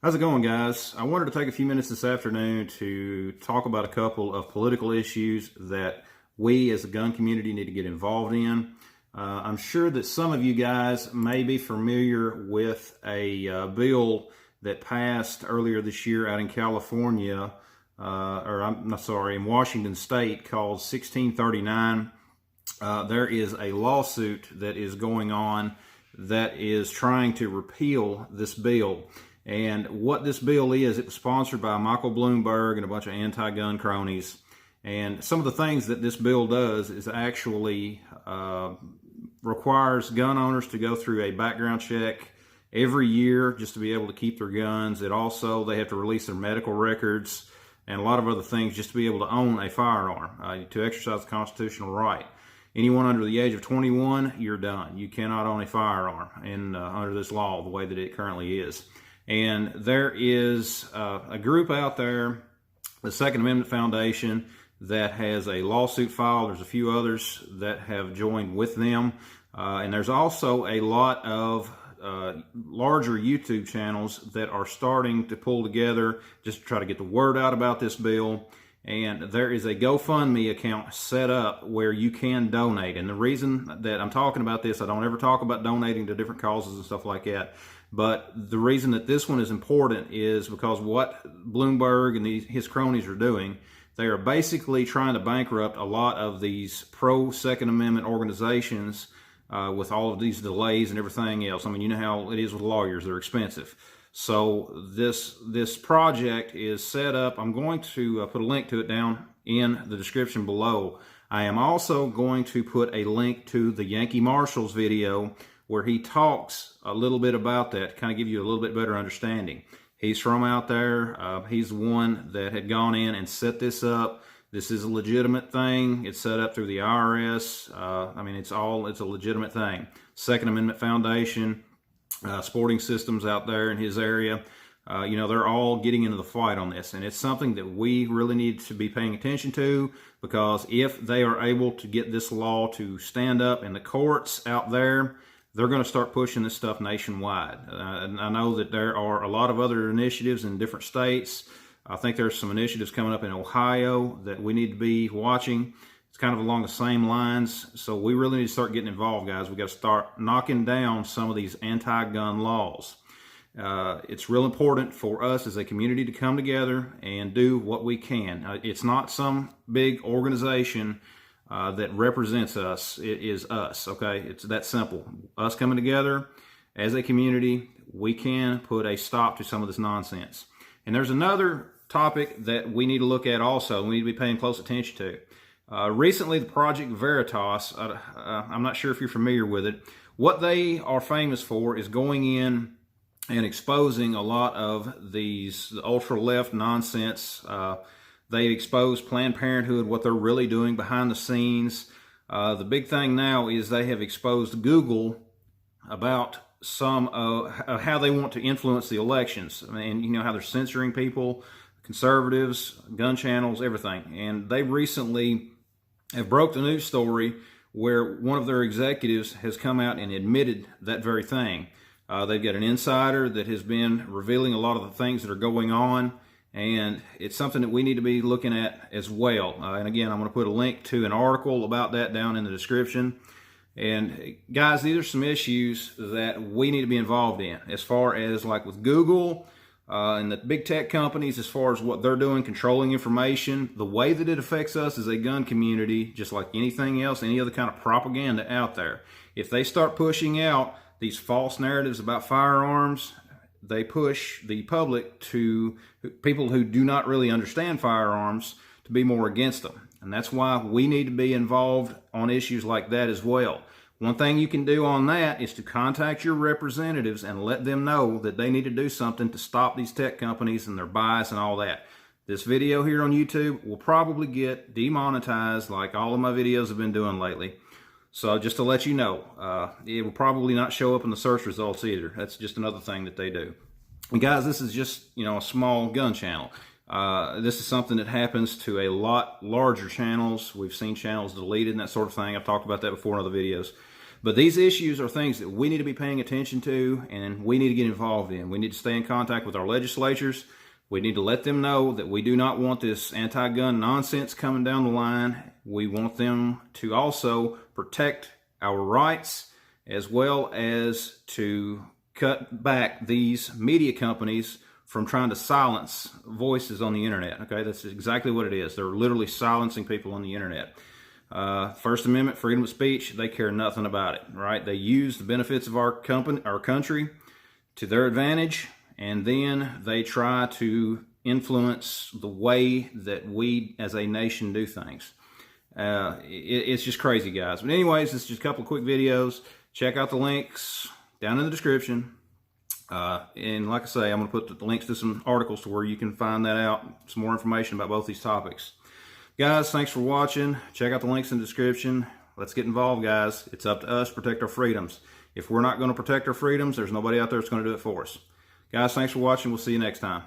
How's it going, guys? I wanted to take a few minutes this afternoon to talk about a couple of political issues that we as a gun community need to get involved in. I'm sure that some of you guys may be familiar with a bill that passed earlier this year out in California, or I'm not sorry, in Washington State, called 1639. There is a lawsuit that is going on that is trying to repeal this bill. And what this bill is, it was sponsored by Michael Bloomberg and a bunch of anti-gun cronies. And some of the things that this bill does is actually requires gun owners to go through a background check every year just to be able to keep their guns. It also, they have to release their medical records and a lot of other things just to be able to own a firearm, to exercise the constitutional right. Anyone under the age of 21, you're done. You cannot own a firearm under this law, the way that it currently is. And there is a group out there, the Second Amendment Foundation, that has a lawsuit filed. There's a few others that have joined with them. And there's also a lot of larger YouTube channels that are starting to pull together just to try to get the word out about this bill. And there is a GoFundMe account set up where you can donate. And the reason that I'm talking about this, I don't ever talk about donating to different causes and stuff like that. But the reason that this one is important is because what Bloomberg and his cronies are doing, they are basically trying to bankrupt a lot of these pro-Second Amendment organizations with all of these delays and everything else. I mean, you know how it is with lawyers, they're expensive. So this project is set up. I'm going to put a link to it down in the description below. I am also going to put a link to the Yankee Marshals video where he talks a little bit about that to kind of give you a little bit better understanding. He's from out there. He's the one that had gone in and set this up. This is a legitimate thing. It's set up through the IRS. I mean, it's a legitimate thing. Second Amendment Foundation, Sporting Systems out there in his area. They're all getting into the fight on this, and it's something that we really need to be paying attention to, because if they are able to get this law to stand up in the courts out there, they're going to start pushing this stuff nationwide. And I know that there are a lot of other initiatives in different states. I think there's some initiatives coming up in Ohio that we need to be watching. It's kind of along the same lines. So we really need to start getting involved, guys. We got to start knocking down some of these anti-gun laws. It's real important for us as a community to come together and do what we can. It's not some big organization that represents us. It is us, okay? It's that simple. Us coming together as a community, we can put a stop to some of this nonsense. And there's another topic that we need to look at also, we need to be paying close attention to. Recently, the Project Veritas, I'm not sure if you're familiar with it. What they are famous for is going in and exposing a lot of these ultra-left nonsense. They expose Planned Parenthood, what they're really doing behind the scenes. The big thing now is they have exposed Google about some of how they want to influence the elections. I mean, you know how they're censoring people, conservatives, gun channels, everything. And they recently have broke the news story where one of their executives has come out and admitted that very thing. They've got an insider that has been revealing a lot of the things that are going on. And it's something that we need to be looking at as well. And again, I'm going to put a link to an article about that down in the description. And guys, these are some issues that we need to be involved in, as far as like with Google and the big tech companies, as far as what they're doing, controlling information, the way that it affects us as a gun community, just like anything else, any other kind of propaganda out there. If they start pushing out these false narratives about firearms, they push the public, to people who do not really understand firearms, to be more against them. And that's why we need to be involved on issues like that as well. One thing you can do on that is to contact your representatives and let them know that they need to do something to stop these tech companies and their bias and all that. This video here on YouTube will probably get demonetized like all of my videos have been doing lately. So just to let you know, it will probably not show up in the search results either. That's just another thing that they do. And guys, this is just, a small gun channel. This is something that happens to a lot larger channels. We've seen channels deleted and that sort of thing. I've talked about that before in other videos. But these issues are things that we need to be paying attention to, and we need to get involved in. We need to stay in contact with our legislatures. We need to let them know that we do not want this anti-gun nonsense coming down the line. We want them to also protect our rights, as well as to cut back these media companies from trying to silence voices on the internet. Okay, that's exactly what it is. They're literally silencing people on the internet. First Amendment, freedom of speech, they care nothing about it, right? They use the benefits of our country to their advantage, and then they try to influence the way that we as a nation do things. It's just crazy, guys. But anyways, this is just a couple of quick videos. Check out the links down in the description. And like I say, I'm going to put the links to some articles to where you can find that out, some more information about both these topics. Guys, thanks for watching. Check out the links in the description. Let's get involved, guys. It's up to us to protect our freedoms. If we're not going to protect our freedoms, there's nobody out there that's going to do it for us. Guys, thanks for watching. We'll see you next time.